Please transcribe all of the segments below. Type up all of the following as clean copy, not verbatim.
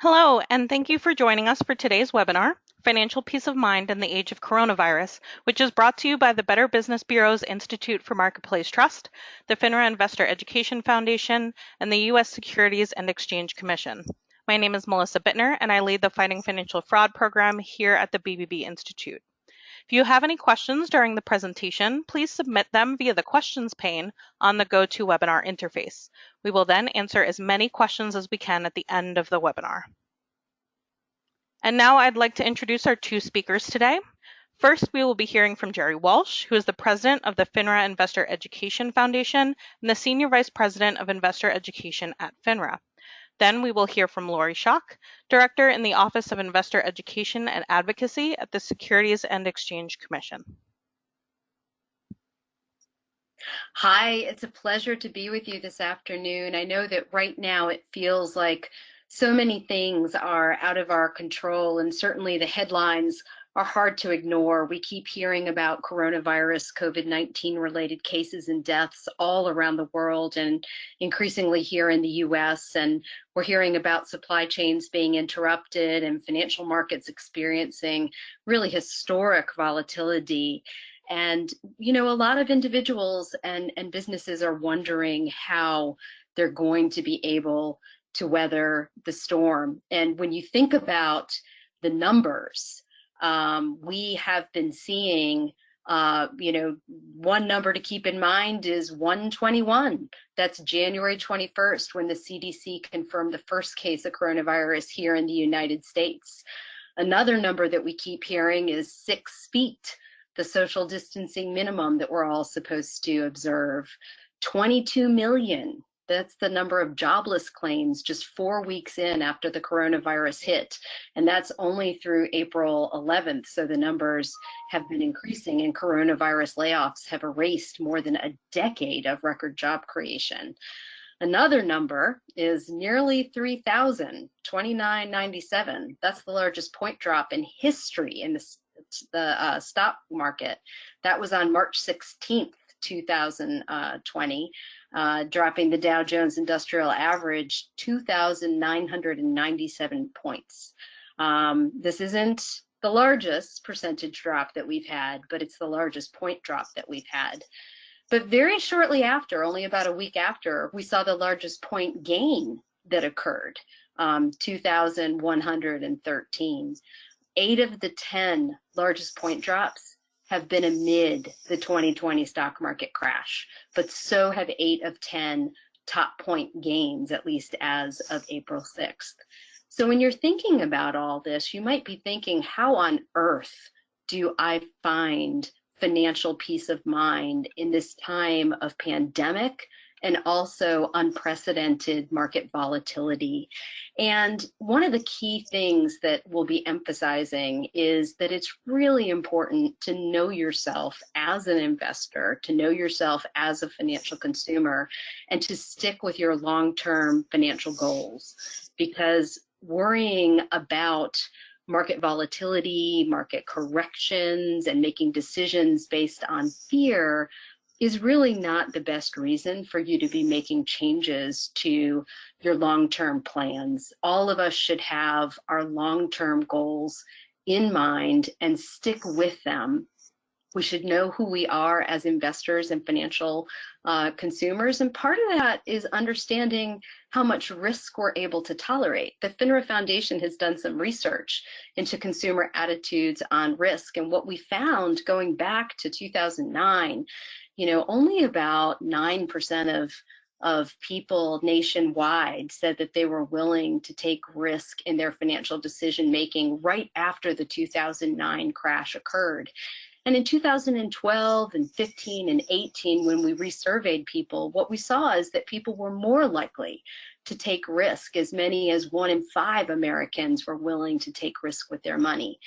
Hello, and thank you for joining us for today's webinar, Financial Peace of Mind in the Age of Coronavirus, which is brought to you by the Better Business Bureau's Institute for Marketplace Trust, the FINRA Investor Education Foundation, and the U.S. Securities and Exchange Commission. My name is Melissa Bittner, and I lead the Fighting Financial Fraud program here at the BBB Institute. If you have any questions during the presentation, please submit them via the questions pane on the GoToWebinar interface. We will then answer as many questions as we can at the end of the webinar. And now I'd like to introduce our two speakers today. First, we will be hearing from Jerry Walsh, who is the president of the FINRA Investor Education Foundation and the senior vice president of investor education at FINRA. Then we will hear from Lori Schock, Director in the Office of Investor Education and Advocacy at the Securities and Exchange Commission. Hi, it's a pleasure to be with you this afternoon. I know that right now it feels like so many things are out of our control, and certainly the headlines are hard to ignore. We keep hearing about coronavirus, COVID-19 related cases and deaths all around the world and increasingly here in the US. And we're hearing about supply chains being interrupted and financial markets experiencing really historic volatility. And, you know, a lot of individuals and businesses are wondering how they're going to be able to weather the storm. And when you think about the numbers, we have been seeing, one number to keep in mind is 121. That's January 21st, when the CDC confirmed the first case of coronavirus here in the United States. Another number that we keep hearing is 6 feet, the social distancing minimum that we're all supposed to observe. 22 million. That's the number of jobless claims just 4 weeks in after the coronavirus hit. And that's only through April 11th. So the numbers have been increasing, and coronavirus layoffs have erased more than a decade of record job creation. Another number is nearly 3,000, 2997. That's the largest point drop in history in the stock market. That was on March 16th, 2020. Dropping the Dow Jones Industrial Average 2,997 points. This isn't the largest percentage drop that we've had, but it's the largest point drop that we've had. But very shortly after, only about a week after, we saw the largest point gain that occurred, 2,113. 8 of the 10 largest point drops have been amid the 2020 stock market crash, but so have 8 of 10 top point gains, at least as of April 6th. So when you're thinking about all this, you might be thinking, how on earth do I find financial peace of mind in this time of pandemic and also unprecedented market volatility? And one of the key things that we'll be emphasizing is that it's really important to know yourself as an investor, to know yourself as a financial consumer, and to stick with your long-term financial goals. Because worrying about market volatility, market corrections, and making decisions based on fear is really not the best reason for you to be making changes to your long-term plans. All of us should have our long-term goals in mind and stick with them. We should know who we are as investors and financial consumers, and part of that is understanding how much risk we're able to tolerate. The FINRA Foundation has done some research into consumer attitudes on risk, and what we found going back to 2009, only about 9% of people nationwide said that they were willing to take risk in their financial decision making right after the 2009 crash occurred. And in 2012 and 15 and 18, when we resurveyed people, what we saw is that people were more likely to take risk. As many as 1 in 5 Americans were willing to take risk with their money.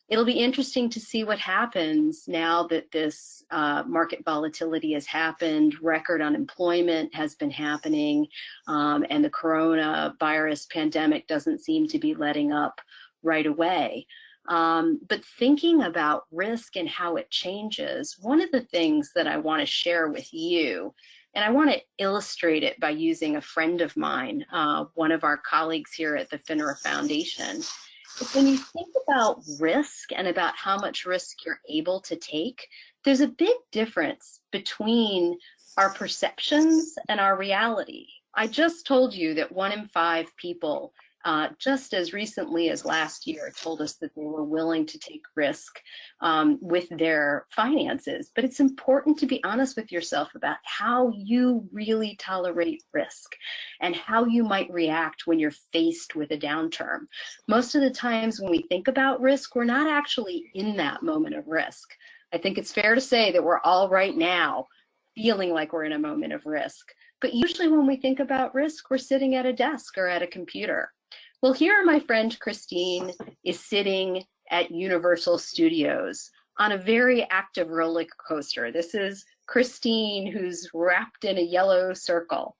It'll be interesting to see what happens now that this market volatility has happened, record unemployment has been happening, and the coronavirus pandemic doesn't seem to be letting up right away. But thinking about risk and how it changes, one of the things that I want to share with you And I want to illustrate it by using a friend of mine, one of our colleagues here at the FINRA Foundation. It's when you think about risk and about how much risk you're able to take, there's a big difference between our perceptions and our reality. I just told you that 1 in 5 people, just as recently as last year, told us that they were willing to take risk with their finances. But it's important to be honest with yourself about how you really tolerate risk and how you might react when you're faced with a downturn. Most of the times when we think about risk, we're not actually in that moment of risk. I think it's fair to say that we're all right now feeling like we're in a moment of risk. But usually when we think about risk, we're sitting at a desk or at a computer. Well, here my friend Christine is sitting at Universal Studios on a very active roller coaster. This is Christine, who's wrapped in a yellow circle.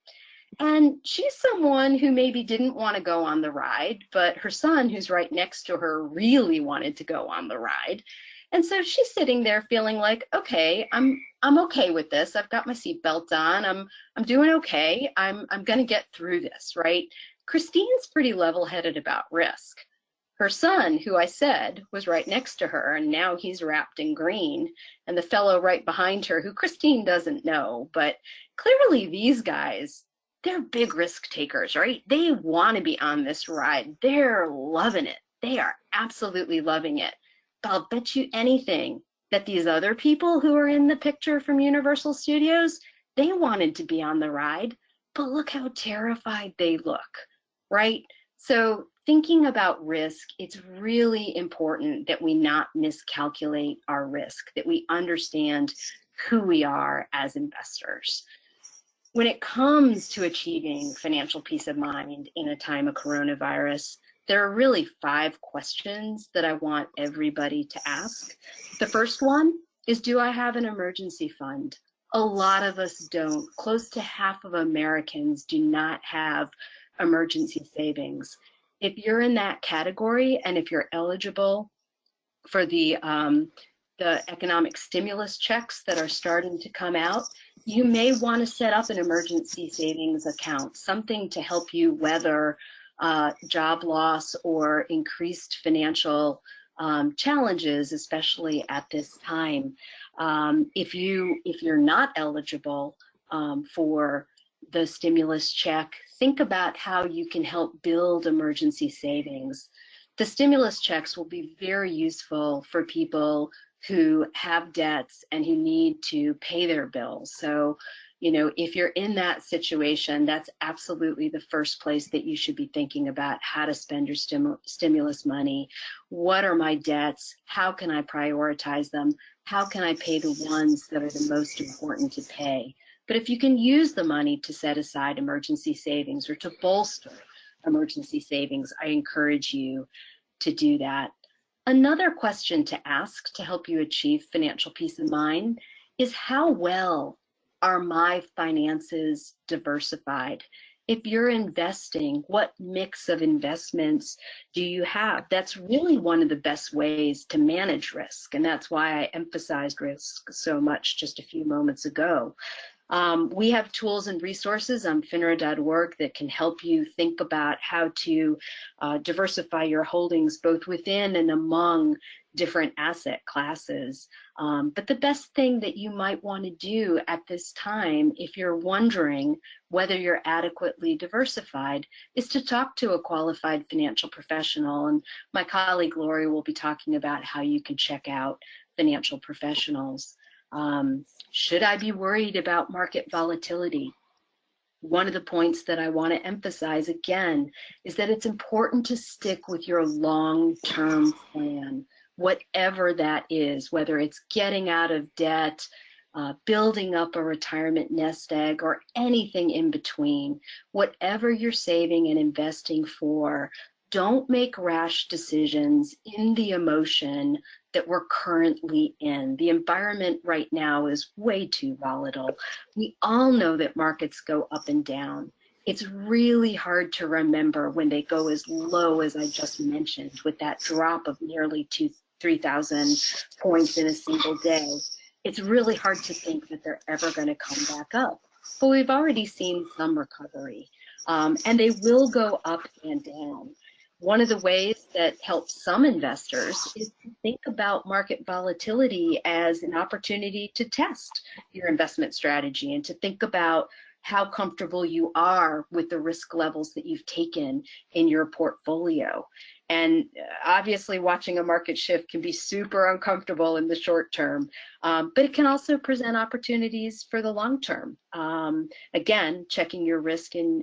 And she's someone who maybe didn't want to go on the ride, but her son, who's right next to her, really wanted to go on the ride. And so she's sitting there feeling like, okay, I'm okay with this. I've got my seatbelt on. I'm doing okay. I'm going to get through this, right? Christine's pretty level-headed about risk. Her son, who I said was right next to her, and now he's wrapped in green, and the fellow right behind her, who Christine doesn't know, but clearly these guys, they're big risk takers, right? They want to be on this ride. They're loving it. They are absolutely loving it. But I'll bet you anything that these other people who are in the picture from Universal Studios, they wanted to be on the ride, but look how terrified they look, right? So thinking about risk, it's really important that we not miscalculate our risk, that we understand who we are as investors. When it comes to achieving financial peace of mind in a time of coronavirus, there are really 5 questions that I want everybody to ask. The first one is, do I have an emergency fund? A lot of us don't. Close to half of Americans do not have emergency savings. If you're in that category and if you're eligible for the economic stimulus checks that are starting to come out, you may want to set up an emergency savings account, something to help you weather job loss or increased financial challenges, especially at this time. If you're not eligible for the stimulus check, think about how you can help build emergency savings. The stimulus checks will be very useful for people who have debts and who need to pay their bills. So, you know, if you're in that situation, that's absolutely the first place that you should be thinking about how to spend your stimulus money. What are my debts? How can I prioritize them? How can I pay the ones that are the most important to pay? But if you can use the money to set aside emergency savings or to bolster emergency savings, I encourage you to do that. Another question to ask to help you achieve financial peace of mind is, how well are my finances diversified? If you're investing, what mix of investments do you have? That's really one of the best ways to manage risk, and that's why I emphasized risk so much just a few moments ago. We have tools and resources on FINRA.org that can help you think about how to diversify your holdings both within and among different asset classes. But the best thing that you might want to do at this time, if you're wondering whether you're adequately diversified, is to talk to a qualified financial professional. And my colleague Lori will be talking about how you can check out financial professionals. Should I be worried about market volatility? One of the points that I want to emphasize again is that it's important to stick with your long-term plan, whatever that is, whether it's getting out of debt, building up a retirement nest egg, or anything in between. Whatever you're saving and investing for, don't make rash decisions in the emotion that we're currently in. The environment right now is way too volatile. We all know that markets go up and down. It's really hard to remember when they go as low as I just mentioned, with that drop of nearly 3,000 points in a single day. It's really hard to think that they're ever going to come back up. but we've already seen some recovery, and they will go up and down. One of the ways that helps some investors is to think about market volatility as an opportunity to test your investment strategy and to think about how comfortable you are with the risk levels that you've taken in your portfolio. And obviously watching a market shift can be super uncomfortable in the short term, but it can also present opportunities for the long term. Again, checking your risk in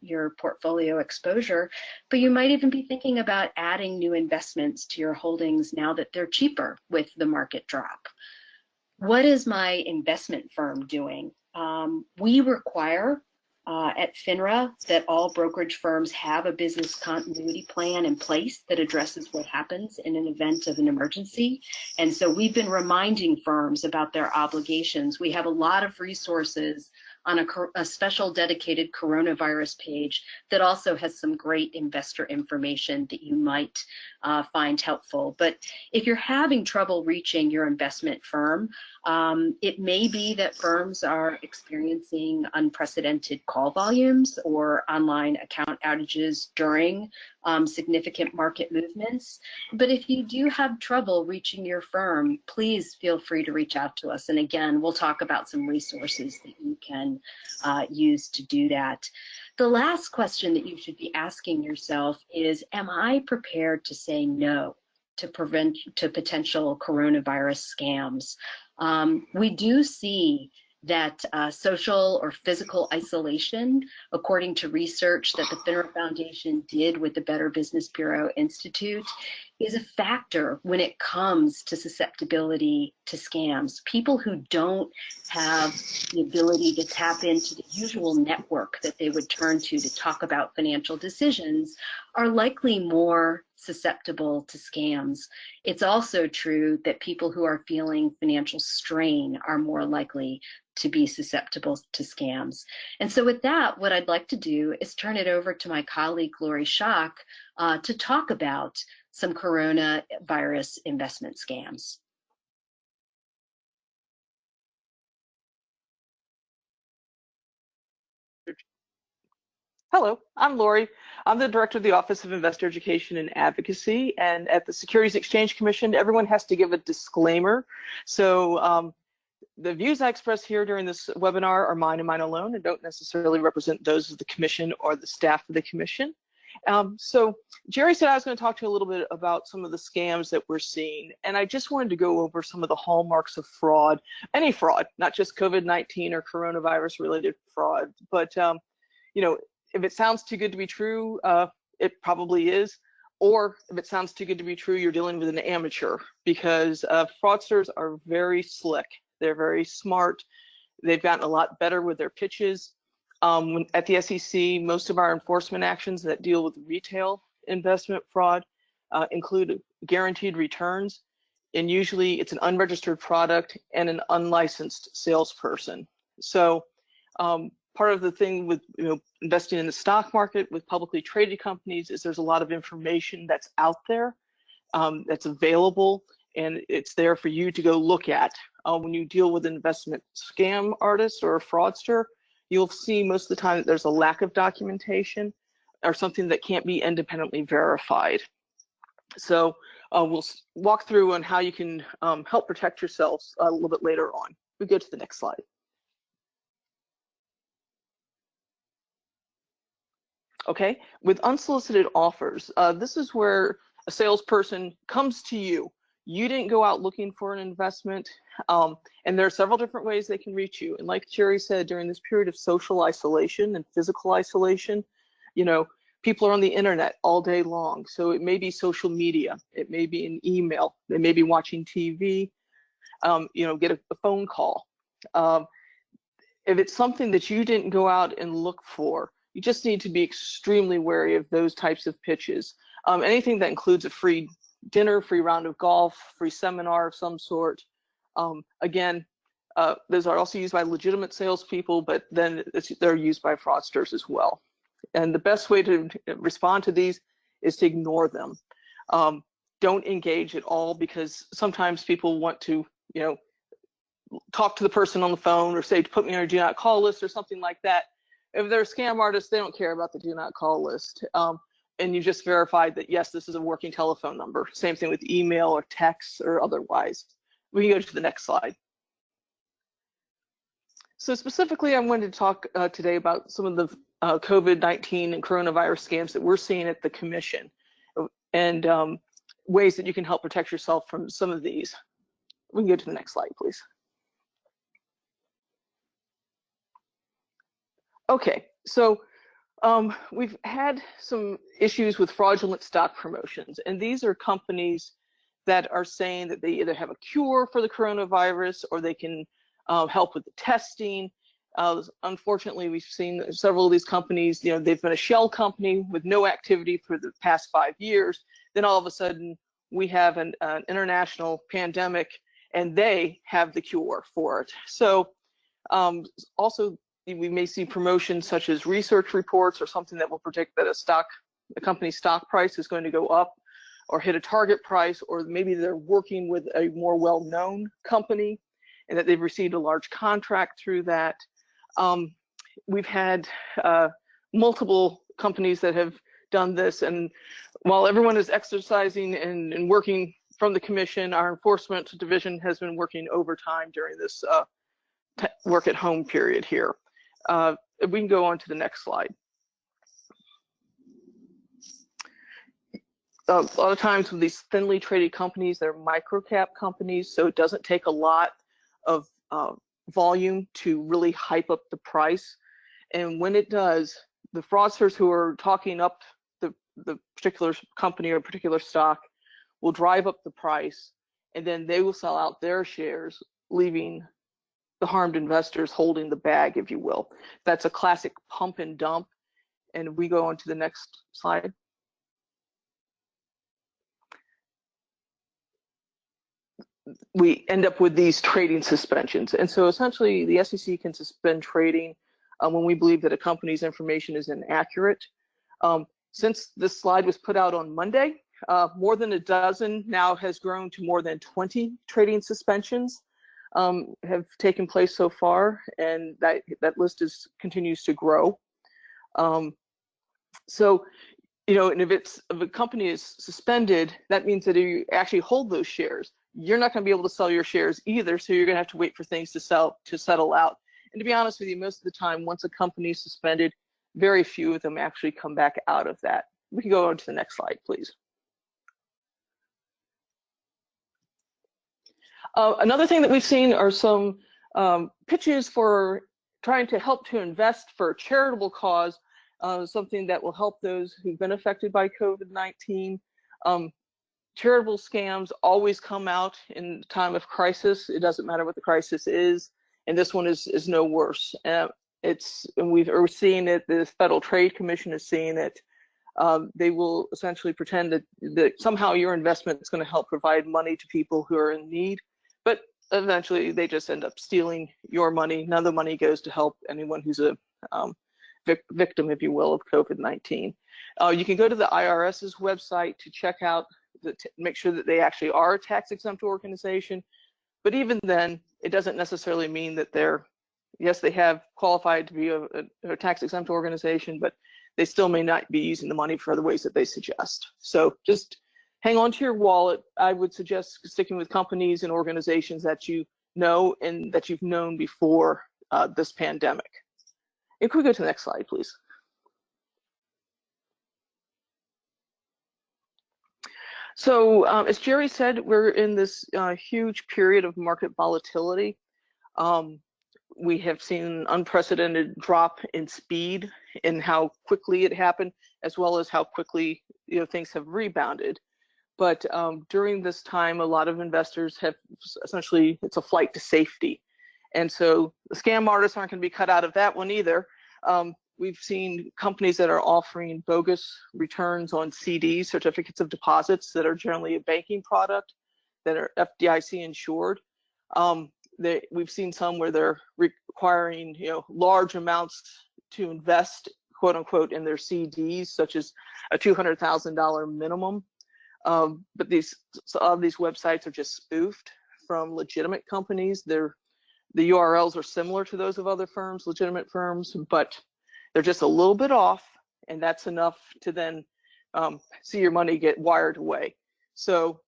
your portfolio exposure, but you might even be thinking about adding new investments to your holdings now that they're cheaper with the market drop. What is my investment firm doing? We require at FINRA that all brokerage firms have a business continuity plan in place that addresses what happens in an event of an emergency. And so we've been reminding firms about their obligations. We have a lot of resources on a special dedicated coronavirus page that also has some great investor information that you might find helpful. But if you're having trouble reaching your investment firm, it may be that firms are experiencing unprecedented call volumes or online account outages during significant market movements. But if you do have trouble reaching your firm, please feel free to reach out to us. And again, we'll talk about some resources that you can use to do that. The last question that you should be asking yourself is, am I prepared to say no to potential coronavirus scams? We do see that social or physical isolation, according to research that the FINRA Foundation did with the Better Business Bureau Institute, is a factor when it comes to susceptibility to scams. People who don't have the ability to tap into the usual network that they would turn to talk about financial decisions are likely more susceptible to scams. It's also true that people who are feeling financial strain are more likely to be susceptible to scams. And so with that, what I'd like to do is turn it over to my colleague, Lori Schock, to talk about some coronavirus investment scams. Hello, I'm Lori. I'm the director of the Office of Investor Education and Advocacy, and at the Securities and Exchange Commission, everyone has to give a disclaimer. So the views I express here during this webinar are mine and mine alone and don't necessarily represent those of the Commission or the staff of the Commission. So Jerry said I was going to talk to you a little bit about some of the scams that we're seeing, and I just wanted to go over some of the hallmarks of fraud, any fraud, not just COVID-19 or coronavirus related fraud, but you know, if it sounds too good to be true, it probably is. Or if it sounds too good to be true, you're dealing with an amateur, because fraudsters are very slick. They're very smart. They've gotten a lot better with their pitches. At the SEC, most of our enforcement actions that deal with retail investment fraud include guaranteed returns. And usually it's an unregistered product and an unlicensed salesperson. So part of the thing with investing in the stock market with publicly traded companies is there's a lot of information that's out there that's available, and it's there for you to go look at. When you deal with an investment scam artist or a fraudster, you'll see most of the time that there's a lack of documentation or something that can't be independently verified. So we'll walk through on how you can help protect yourselves a little bit later on. We go to the next slide. Okay, with unsolicited offers, this is where a salesperson comes to you. You didn't go out looking for an investment, and there are several different ways they can reach you. And like Jerry said, during this period of social isolation and physical isolation, people are on the internet all day long. So it may be social media, it may be an email, they may be watching TV, get a phone call. If it's something that you didn't go out and look for, you just need to be extremely wary of those types of pitches. Anything that includes a free dinner, free round of golf, free seminar of some sort. Again, those are also used by legitimate salespeople, but then they're used by fraudsters as well. And the best way to respond to these is to ignore them. Don't engage at all, because sometimes people want to, talk to the person on the phone or say, put me on your do not call list or something like that. If they're scam artists, they don't care about the do not call list. And you just verified that, yes, this is a working telephone number. Same thing with email or text or otherwise. We can go to the next slide. So specifically, I'm going to talk today about some of the COVID-19 and coronavirus scams that we're seeing at the Commission, and ways that you can help protect yourself from some of these. We can go to the next slide, please. Okay, so we've had some issues with fraudulent stock promotions, and these are companies that are saying that they either have a cure for the coronavirus or they can help with the testing. Unfortunately, we've seen several of these companies, they've been a shell company with no activity for the past 5 years. Then all of a sudden, we have an international pandemic, and they have the cure for it. So also, we may see promotions such as research reports or something that will predict that a company's stock price is going to go up or hit a target price, or maybe they're working with a more well-known company and that they've received a large contract through that. We've had multiple companies that have done this, and while everyone is exercising and working from the Commission, our enforcement division has been working overtime during this work at home period here. We can go on to the next slide. A lot of times with these thinly traded companies, they're micro-cap companies, so it doesn't take a lot of volume to really hype up the price. And when it does, the fraudsters who are talking up the particular company or particular stock will drive up the price, and then they will sell out their shares, leaving the harmed investors holding the bag, if you will. That's a classic pump and dump. And we go on to the next slide. We end up with these trading suspensions. And so essentially the SEC can suspend trading when we believe that a company's information is inaccurate. Since this slide was put out on Monday, more than a dozen now has grown to more than 20 trading suspensions have taken place so far, and that list continues to grow. So, and if a company is suspended, that means that if you actually hold those shares, you're not going to be able to sell your shares either. So you're going to have to wait for things to settle out. And to be honest with you, most of the time, once a company is suspended, very few of them actually come back out of that. We can go on to the next slide, please. Another thing that we've seen are some pitches for trying to help to invest for a charitable cause, something that will help those who've been affected by COVID-19. Charitable scams always come out in time of crisis. It doesn't matter what the crisis is, and this one is no worse. We're seeing it. The Federal Trade Commission is seeing it. They will essentially pretend that somehow your investment is going to help provide money to people who are in need, but eventually they just end up stealing your money. None of the money goes to help anyone who's a victim, if you will, of COVID-19. You can go to the IRS's website to check out, make sure that they actually are a tax-exempt organization. But even then, it doesn't necessarily mean that yes, they have qualified to be a tax-exempt organization, but they still may not be using the money for the ways that they suggest. So just hang on to your wallet. I would suggest sticking with companies and organizations that you know and that you've known before this pandemic. And could we go to the next slide, please? So as Jerry said, we're in this huge period of market volatility. We have seen an unprecedented drop in speed in how quickly it happened, as well as how quickly things have rebounded. But during this time, a lot of investors have essentially, it's a flight to safety. And so the scam artists aren't going to be cut out of that one either. We've seen companies that are offering bogus returns on CDs, certificates of deposits, that are generally a banking product, that are FDIC insured. We've seen some where they're requiring large amounts to invest, quote unquote, in their CDs, such as a $200,000 minimum. But some of these websites are just spoofed from legitimate companies. They're The URLs are similar to those of other firms, legitimate firms, but they're just a little bit off, and that's enough to then see your money get wired away. So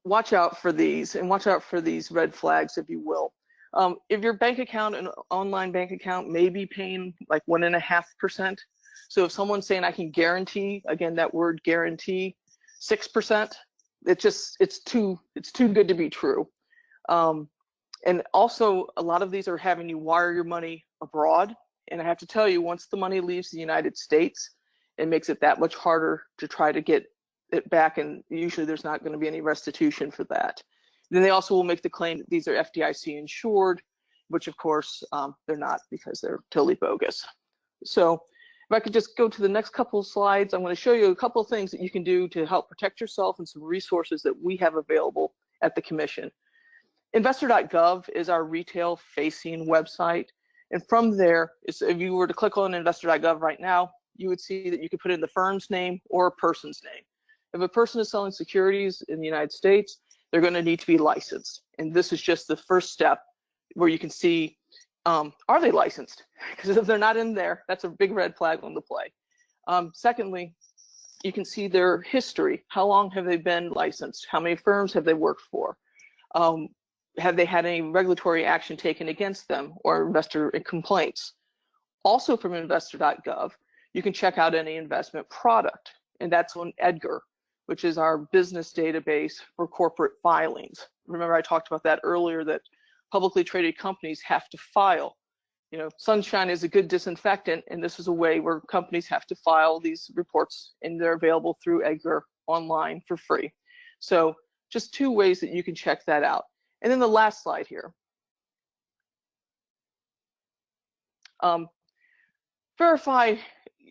watch out for these, and watch out for these red flags, if you will. If your bank account, an online bank account, may be paying like 1.5%. So if someone's saying I can guarantee, again, that word guarantee, 6%, it's too good to be true. And also, a lot of these are having you wire your money abroad. And I have to tell you, once the money leaves the United States, it makes it that much harder to try to get it back. And usually there's not going to be any restitution for that. Then they also will make the claim that these are FDIC insured, which of course they're not, because they're totally bogus. So if I could just go to the next couple of slides, I'm going to show you a couple of things that you can do to help protect yourself and some resources that we have available at the Commission. Investor.gov is our retail-facing website. And from there, if you were to click on Investor.gov right now, you would see that you could put in the firm's name or a person's name. If a person is selling securities in the United States, they're going to need to be licensed. And this is just the first step where you can see, are they licensed? Because if they're not in there, that's a big red flag on the play. Secondly, you can see their history. How long have they been licensed? How many firms have they worked for? Have they had any regulatory action taken against them or investor complaints? Also from investor.gov, you can check out any investment product, and that's on Edgar, which is our business database for corporate filings. Remember, I talked about that earlier, that publicly traded companies have to file. You know, sunshine is a good disinfectant, and this is a way where companies have to file these reports, and they're available through Edgar online for free. So just two ways that you can check that out. And then the last slide here. Verify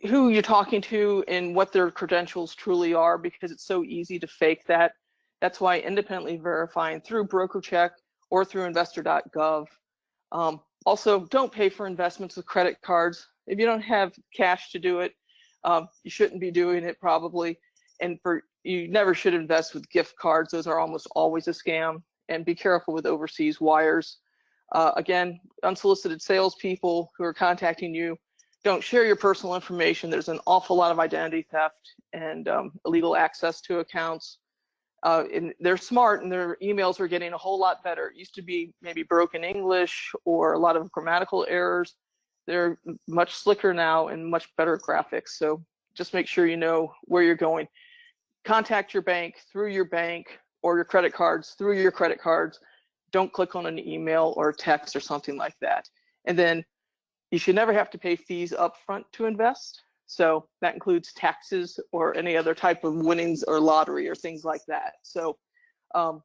who you're talking to and what their credentials truly are, because it's so easy to fake that. That's why independently verifying through BrokerCheck or through investor.gov. Also, don't pay for investments with credit cards. If you don't have cash to do it, you shouldn't be doing it probably. And you never should invest with gift cards. Those are almost always a scam. And be careful with overseas wires. Again, unsolicited salespeople who are contacting you, don't share your personal information. There's an awful lot of identity theft and illegal access to accounts. And they're smart, and their emails are getting a whole lot better. It used to be maybe broken English or a lot of grammatical errors. They're much slicker now and much better graphics. So just make sure you know where you're going. Contact your bank through your bank, or your credit cards through your credit cards. Don't click on an email or a text or something like that. And then you should never have to pay fees up front to invest. So that includes taxes or any other type of winnings or lottery or things like that. So I'm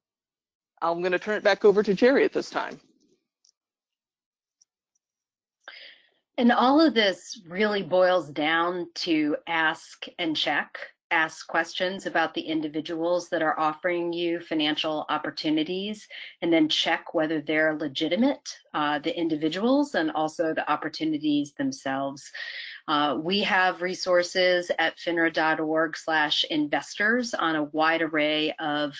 going to turn it back over to Jerry at this time. And all of this really boils down to ask and check. Ask questions about the individuals that are offering you financial opportunities, and then check whether they're legitimate, the individuals, and also the opportunities themselves. We have resources at finra.org/investors on a wide array of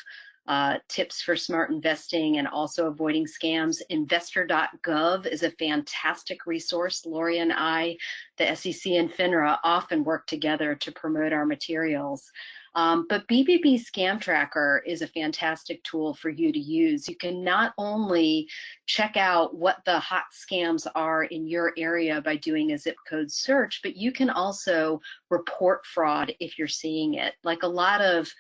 tips for smart investing and also avoiding scams. Investor.gov is a fantastic resource. Lori and I, the SEC and FINRA, often work together to promote our materials. But BBB Scam Tracker is a fantastic tool for you to use. You can not only check out what the hot scams are in your area by doing a zip code search, but you can also report fraud if you're seeing it. Like a lot of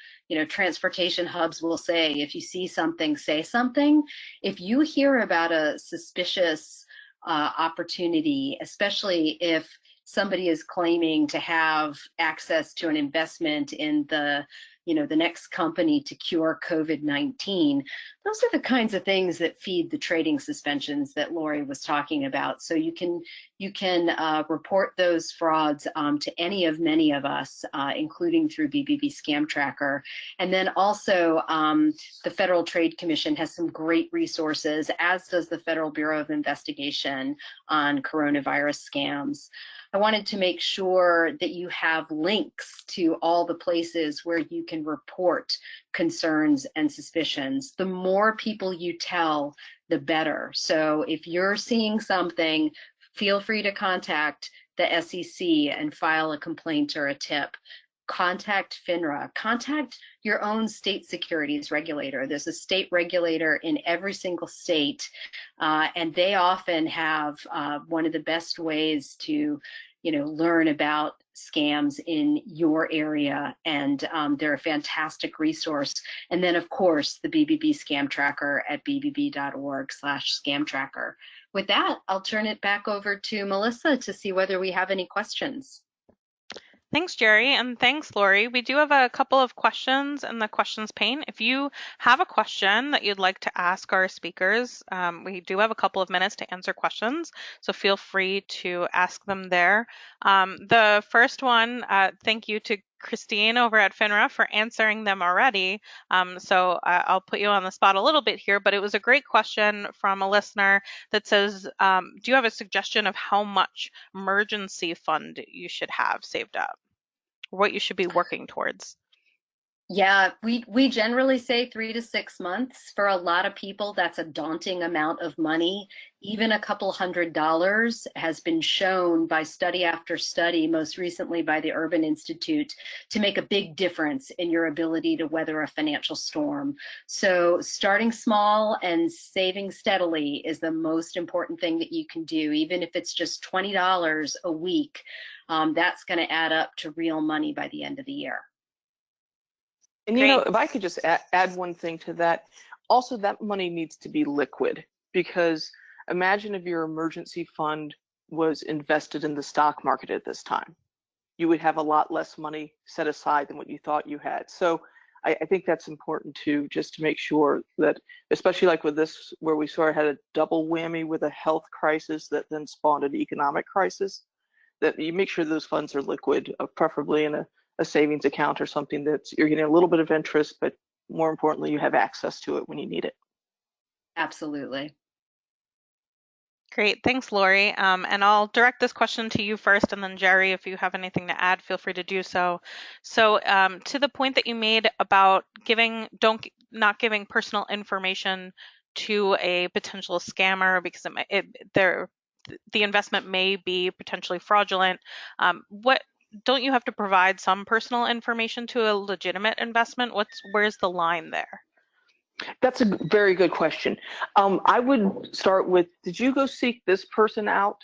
transportation hubs will say, if you see something, say something. If you hear about a suspicious opportunity, especially if somebody is claiming to have access to an investment in the next company to cure COVID-19, those are the kinds of things that feed the trading suspensions that Lori was talking about. So you can report those frauds to any of many of us, including through BBB Scam Tracker. And then also the Federal Trade Commission has some great resources, as does the Federal Bureau of Investigation, on coronavirus scams. I wanted to make sure that you have links to all the places where you can report concerns and suspicions. The more people you tell the better. So if you're seeing something, feel free to contact the SEC and file a complaint or a tip. Contact FINRA, contact your own state securities regulator. There's a state regulator in every single state, and they often have one of the best ways to, learn about scams in your area, and they're a fantastic resource. And then, of course, the BBB Scam Tracker at bbb.org/scam tracker. With that, I'll turn it back over to Melissa to see whether we have any questions. Thanks, Jerry, and thanks, Lori. We do have a couple of questions in the questions pane. If you have a question that you'd like to ask our speakers, we do have a couple of minutes to answer questions, so feel free to ask them there. The first one, thank you to Christine over at FINRA for answering them already. So I'll put you on the spot a little bit here, but it was a great question from a listener that says, do you have a suggestion of how much emergency fund you should have saved up? What you should be working towards? Yeah, we generally say 3 to 6 months. For a lot of people, that's a daunting amount of money. Even a couple $100 has been shown by study after study, most recently by the Urban Institute, to make a big difference in your ability to weather a financial storm. So starting small and saving steadily is the most important thing that you can do. Even if it's just $20 a week, that's going to add up to real money by the end of the year. And if I could just add one thing to that, also that money needs to be liquid, because imagine if your emergency fund was invested in the stock market at this time. You would have a lot less money set aside than what you thought you had. So I think that's important too, just to make sure that, especially like with this, where we sort of had a double whammy with a health crisis that then spawned an economic crisis, that you make sure those funds are liquid, preferably in a savings account or something that's you're getting a little bit of interest, but more importantly, you have access to it when you need it. Absolutely. Great, thanks, Lori. And I'll direct this question to you first, and then Jerry, if you have anything to add, feel free to do so. So to the point that you made about not giving personal information to a potential scammer because the investment may be potentially fraudulent. Don't you have to provide some personal information to a legitimate investment? Where's the line there? That's a very good question. I would start with, did you go seek this person out?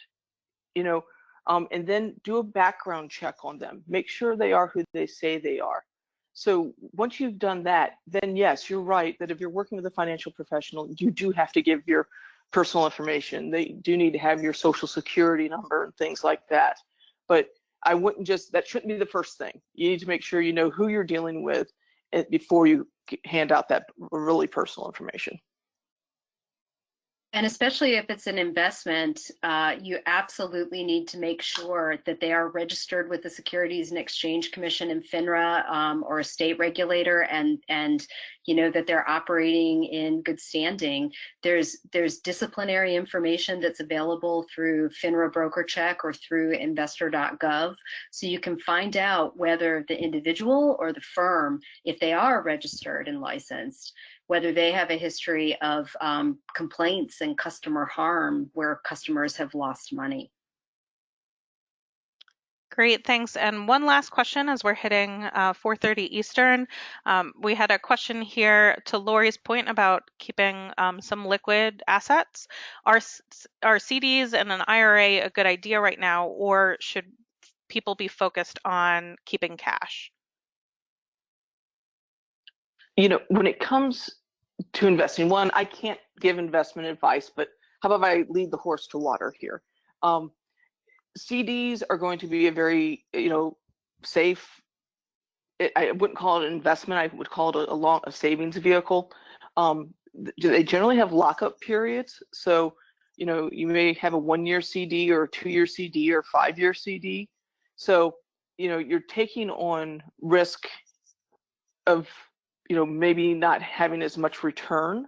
And then do a background check on them. Make sure they are who they say they are. So once you've done that, then yes, you're right that if you're working with a financial professional, you do have to give your personal information. They do need to have your social security number and things like that. But I wouldn't that shouldn't be the first thing. You need to make sure you know who you're dealing with before you hand out that really personal information. And especially if it's an investment, you absolutely need to make sure that they are registered with the Securities and Exchange Commission and FINRA or a state regulator, and that they're operating in good standing. There's disciplinary information that's available through FINRA Broker Check or through Investorgov, so you can find out whether the individual or the firm, if they are registered and licensed, whether they have a history of complaints and customer harm where customers have lost money. Great, thanks. And one last question as we're hitting 4:30 Eastern. We had a question here to Lori's point about keeping some liquid assets. Are CDs and an IRA a good idea right now, or should people be focused on keeping cash? When it comes to investing, one, I can't give investment advice, but how about I lead the horse to water here? CDs are going to be a very, safe. I wouldn't call it an investment. I would call it a savings vehicle. They generally have lockup periods, so you may have a 1-year CD or a 2-year CD or 5-year CD. So you're taking on risk of maybe not having as much return.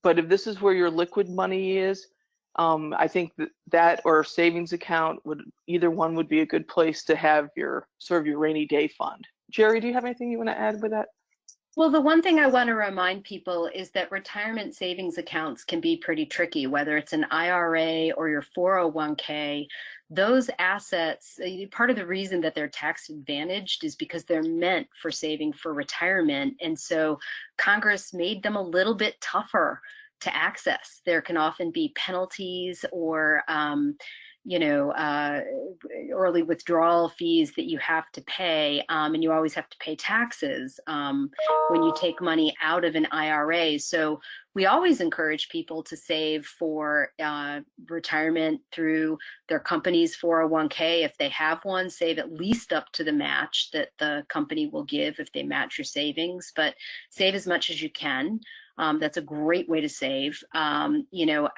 But if this is where your liquid money is, I think that or a savings account either one would be a good place to have your rainy day fund. Jerry, do you have anything you want to add with that? Well, the one thing I want to remind people is that retirement savings accounts can be pretty tricky, whether it's an IRA or your 401k. Those assets, part of the reason that they're tax advantaged is because they're meant for saving for retirement. And so Congress made them a little bit tougher to access. There can often be penalties or you know, early withdrawal fees that you have to pay, and you always have to pay taxes when you take money out of an IRA. So we always encourage people to save for retirement through their company's 401k. If they have one, save at least up to the match that the company will give if they match your savings, but save as much as you can. That's a great way to save, you know,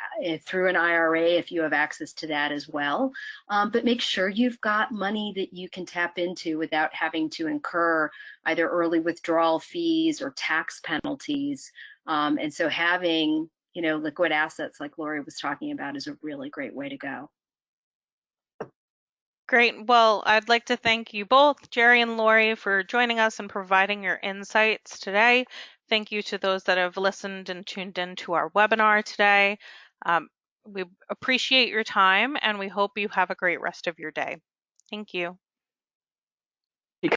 through an IRA if you have access to that as well. But make sure you've got money that you can tap into without having to incur either early withdrawal fees or tax penalties. And so having, you know, liquid assets like Lori was talking about is a really great way to go. Great. Well, I'd like to thank you both, Jerry and Lori, for joining us and providing your insights today. Thank you to those that have listened and tuned in to our webinar today. We appreciate your time and we hope you have a great rest of your day. Thank you.